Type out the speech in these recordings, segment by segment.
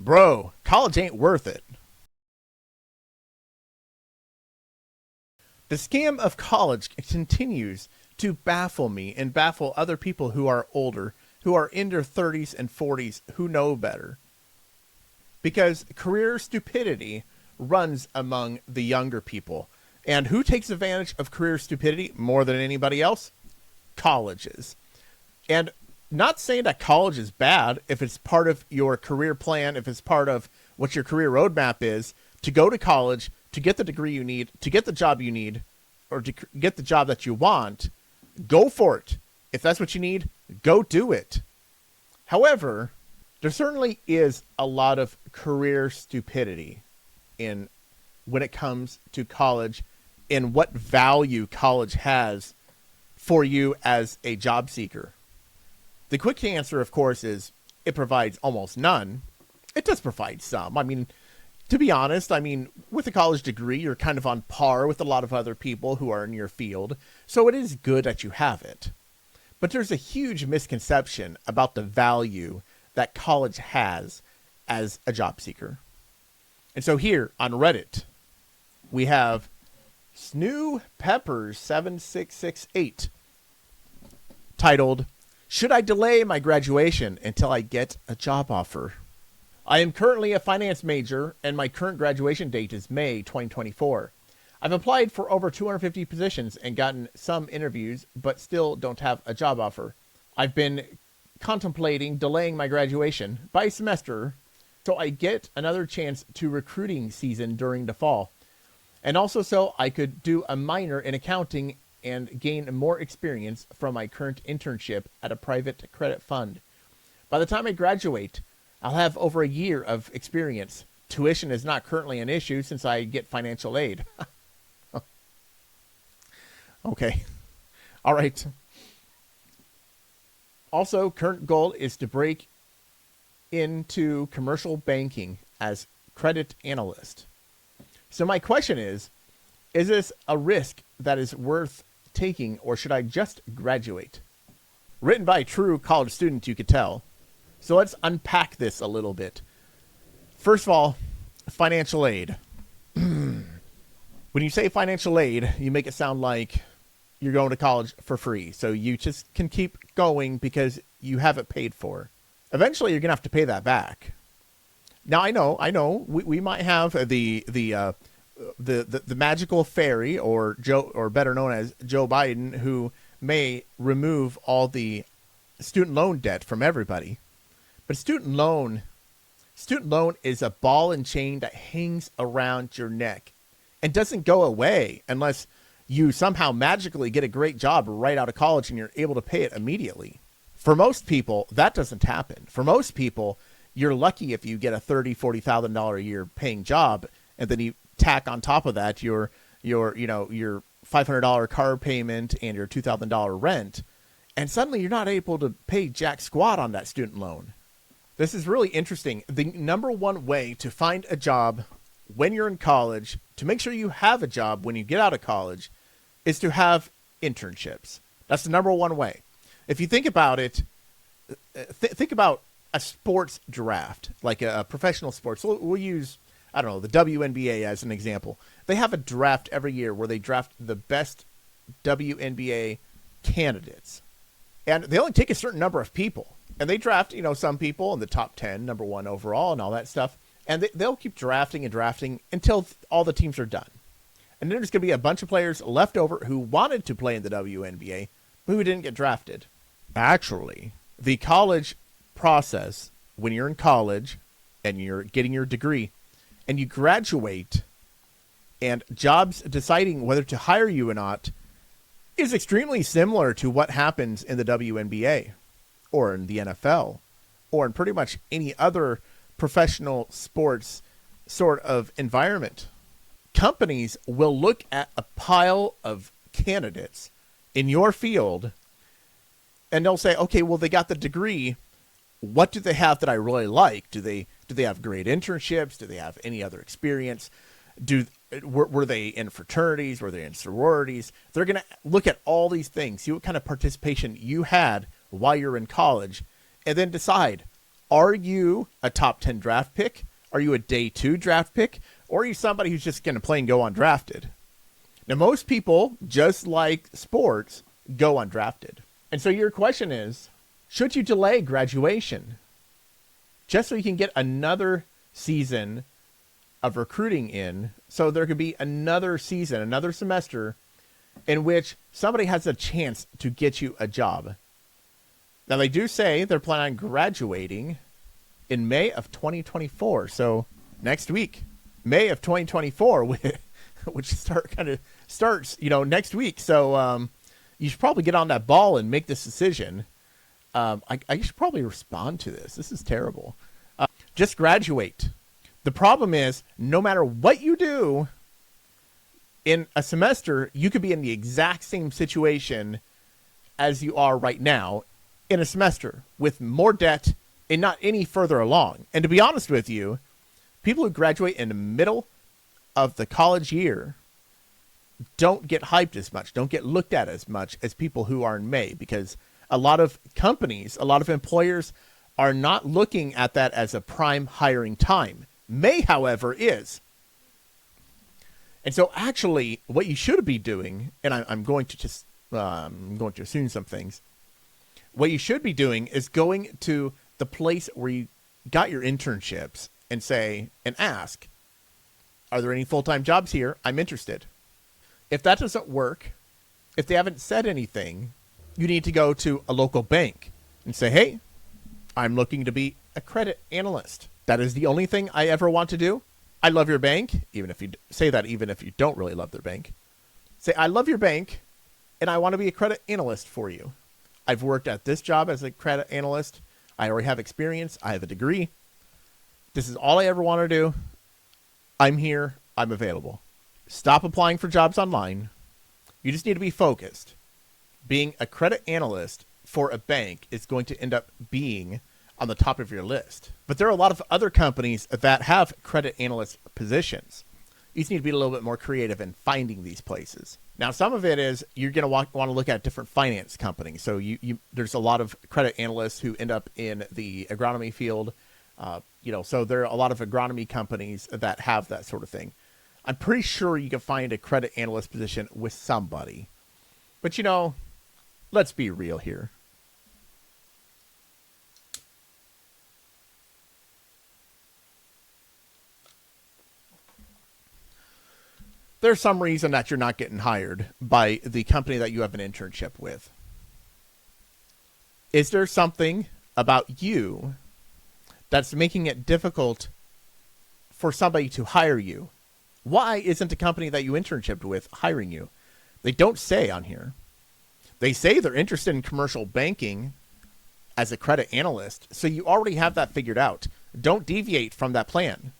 Bro, college ain't worth it. The scam of college continues to baffle me and baffle other people who are older, who are in their 30s and 40s, who know better. Because career stupidity runs among the younger people. And who takes advantage of career stupidity more than anybody else? Colleges. And not saying that college is bad if it's part of your career plan, if it's part of what your career roadmap is, to go to college, to get the degree you need, to get the job you need, or to get the job that you want. Go for it. If that's what you need, go do it. However, there certainly is a lot of career stupidity in when it comes to college and what value college has for you as a job seeker. The quick answer, of course, is it provides almost none. It does provide some. I mean, to be honest, with a college degree, you're kind of on par with a lot of other people who are in your field, so it is good that you have it. But there's a huge misconception about the value that college has as a job seeker. And so here on Reddit, we have Snoo Peppers 7668 titled, "Should I delay my graduation until I get a job offer? I am currently a finance major and my current graduation date is May 2024. I've applied for over 250 positions and gotten some interviews, but still don't have a job offer. I've been contemplating delaying my graduation by a semester so I get another chance to recruiting season during the fall. And also so I could do a minor in accounting and gain more experience from my current internship at a private credit fund. By the time I graduate, I'll have over a year of experience. Tuition is not currently an issue since I get financial aid." Okay. All right. Also, current goal is to break into commercial banking as credit analyst. So my question is this a risk that is worth taking, or should I just graduate? Written by a true college student, you could tell. So let's unpack this a little bit. First of all, financial aid. When you say financial aid, you make it sound like you're going to college for free. So you just can keep going because you have it paid for. Eventually, you're going to have to pay that back. Now, I know, we might have the magical fairy, or Joe, or better known as Joe Biden, who may remove all the student loan debt from everybody. But student loan is a ball and chain that hangs around your neck and doesn't go away unless you somehow magically get a great job right out of college and you're able to pay it immediately. For most people, that doesn't happen. For most people, you're lucky if you get a $30,000, $40,000 a year paying job, and then you tack on top of that your $500 car payment and your $2,000 rent, and suddenly you're not able to pay jack squat on that student loan. This is really interesting. The number one way to find a job when you're in college, to make sure you have a job when you get out of college, is to have internships. That's the number one way. If you think about it, think about a sports draft, like a professional sports. So we'll use, I don't know, the WNBA as an example. They have a draft every year where they draft the best WNBA candidates. And they only take a certain number of people. And they draft, some people in the top 10, number one overall and all that stuff. And they'll keep drafting and drafting until all the teams are done. And then there's going to be a bunch of players left over who wanted to play in the WNBA, but who didn't get drafted. Actually, the college process, when you're in college and you're getting your degree and you graduate and jobs deciding whether to hire you or not, is extremely similar to what happens in the WNBA or in the NFL or in pretty much any other professional sports sort of environment. Companies will look at a pile of candidates in your field and they'll say, okay, well, they got the degree. What do they have that I really like? Do they have great internships? Do they have any other experience? Were they in fraternities? Were they in sororities? They're going to look at all these things, see what kind of participation you had while you're in college, and then decide, Are you a top 10 draft pick? Are you a day 2 draft pick? Or are you somebody who's just going to play and go undrafted? Now, most people, just like sports, go undrafted. And so your question is, should you delay graduation just so you can get another season of recruiting in, so there could be another season, another semester in which somebody has a chance to get you a job? Now, they do say they're planning on graduating in May of 2024. So next week, May of 2024, which starts, next week. So you should probably get on that ball and make this decision. I should probably respond to this. This is terrible. Just graduate. The problem is, no matter what you do in a semester, you could be in the exact same situation as you are right now in a semester with more debt and not any further along. And to be honest with you, people who graduate in the middle of the college year don't get hyped as much, don't get looked at as much as people who are in May, because a lot of companies, a lot of employers are not looking at that as a prime hiring time. May, however, is. And so actually what you should be doing, and I'm going to assume some things, what you should be doing is going to the place where you got your internships and ask, are there any full-time jobs here? I'm interested. If that doesn't work, if they haven't said anything, you need to go to a local bank and say, hey, I'm looking to be a credit analyst. That is the only thing I ever want to do. I love your bank, even if you don't really love their bank. Say, I love your bank, and I want to be a credit analyst for you. I've worked at this job as a credit analyst. I already have experience. I have a degree. This is all I ever want to do. I'm here. I'm available. Stop applying for jobs online. You just need to be focused. Being a credit analyst for a bank is going to end up being on the top of your list. But there are a lot of other companies that have credit analyst positions. You just need to be a little bit more creative in finding these places. Now, some of it is you're going to want to look at different finance companies. So there's a lot of credit analysts who end up in the agronomy field. So there are a lot of agronomy companies that have that sort of thing. I'm pretty sure you can find a credit analyst position with somebody. But, let's be real here. There's some reason that you're not getting hired by the company that you have an internship with. Is there something about you that's making it difficult for somebody to hire you? Why isn't the company that you internshiped with hiring you? They don't say on here. They say they're interested in commercial banking as a credit analyst, so you already have that figured out. Don't deviate from that plan.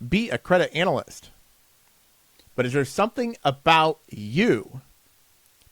Be a credit analyst. But is there something about you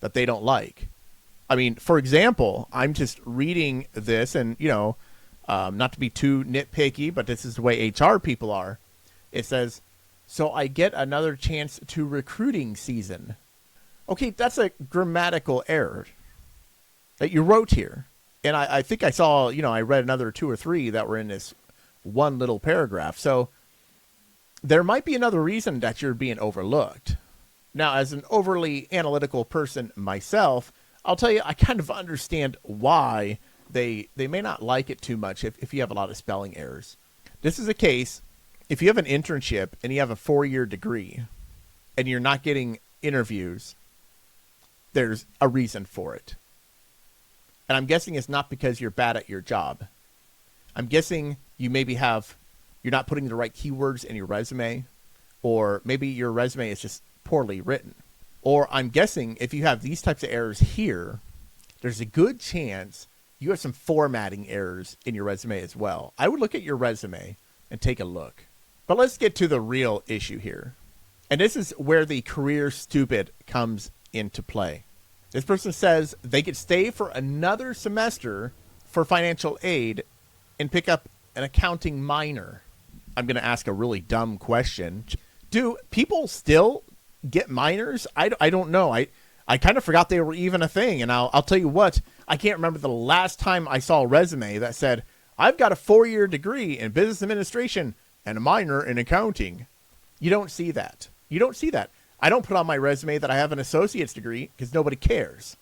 that they don't like? I mean, for example, I'm just reading this and, not to be too nitpicky, but this is the way HR people are. It says, so I get another chance to recruiting season. Okay, that's a grammatical error that you wrote here. And I think I saw, I read another 2 or 3 that were in this one little paragraph. So there might be another reason that you're being overlooked. Now, as an overly analytical person myself, I'll tell you, I kind of understand why they may not like it too much if you have a lot of spelling errors. This is a case, if you have an internship and you have a 4-year degree and you're not getting interviews, there's a reason for it. And I'm guessing it's not because you're bad at your job. I'm guessing you maybe you're not putting the right keywords in your resume, or maybe your resume is just poorly written. Or I'm guessing if you have these types of errors here, there's a good chance you have some formatting errors in your resume as well. I would look at your resume and take a look. But let's get to the real issue here. And this is where the career stupid comes into play. This person says they could stay for another semester for financial aid and pick up an accounting minor. I'm going to ask a really dumb question. Do people still get minors? I don't know. I kind of forgot they were even a thing. And I'll tell you what, I can't remember the last time I saw a resume that said, I've got a 4-year degree in business administration and a minor in accounting. You don't see that. You don't see that. I don't put on my resume that I have an associate's degree because nobody cares.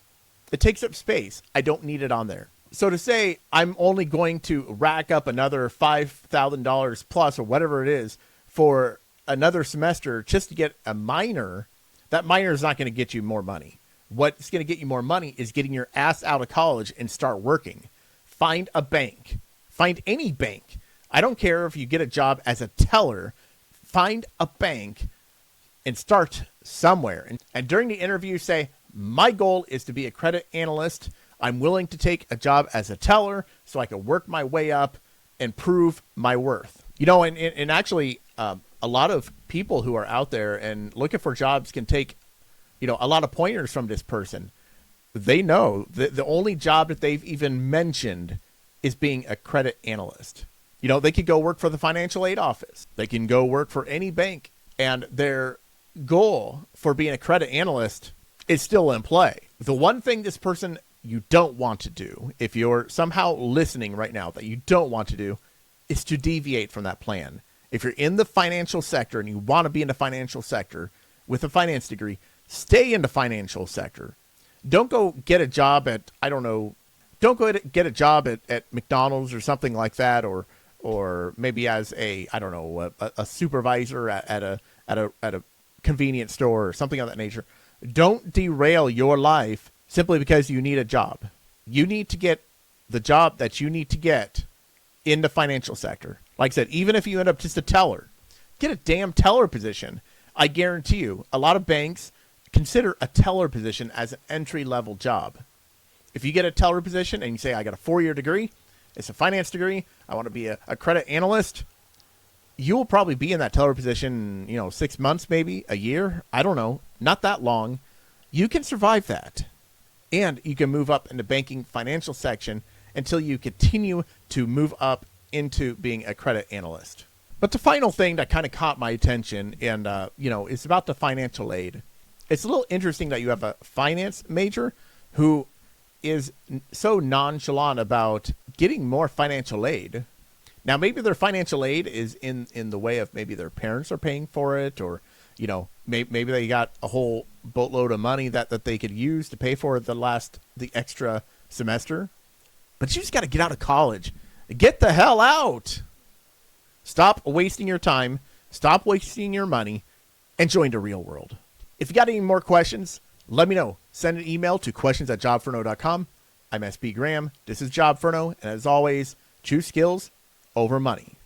It takes up space. I don't need it on there. So to say I'm only going to rack up another $5,000 plus or whatever it is for another semester just to get a minor, that minor is not going to get you more money. What's going to get you more money is getting your ass out of college and start working. Find a bank. Find any bank. I don't care if you get a job as a teller. Find a bank and start somewhere. And during the interview, say, my goal is to be a credit analyst. I'm willing to take a job as a teller so I can work my way up and prove my worth. You know, and actually, a lot of people who are out there and looking for jobs can take, you know, a lot of pointers from this person. They know that the only job that they've even mentioned is being a credit analyst. You know, they could go work for the financial aid office. They can go work for any bank. And their goal for being a credit analyst is still in play. The one thing this person you don't want to do, if you're somehow listening right now that you don't want to do, is to deviate from that plan. If you're in the financial sector and you want to be in the financial sector with a finance degree, stay in the financial sector. Don't go get a job at, I don't know, don't go get a job at McDonald's or something like that, or maybe as a, I don't know, a supervisor at a convenience store or something of that nature. Don't derail your life simply because you need a job. You need to get the job that you need to get in the financial sector. Like I said, even if you end up just a teller, get a damn teller position. I guarantee you, a lot of banks consider a teller position as an entry-level job. If you get a teller position and you say, I got a 4-year degree, it's a finance degree, I want to be a credit analyst, you will probably be in that teller position, 6 months, maybe a year. I don't know. Not that long. You can survive that. And you can move up in the banking financial section until you continue to move up into being a credit analyst. But the final thing that kind of caught my attention and, is about the financial aid. It's a little interesting that you have a finance major who is so nonchalant about getting more financial aid. Now, maybe their financial aid is in the way of maybe their parents are paying for it, or, maybe they got a whole boatload of money that they could use to pay for the extra semester. But you just got to get out of college. Get the hell out. Stop wasting your time. Stop wasting your money and join the real world. If you got any more questions, let me know. Send an email to questions@jobferno.com. I'm SB Graham. This is Jobferno. And as always, choose skills over money.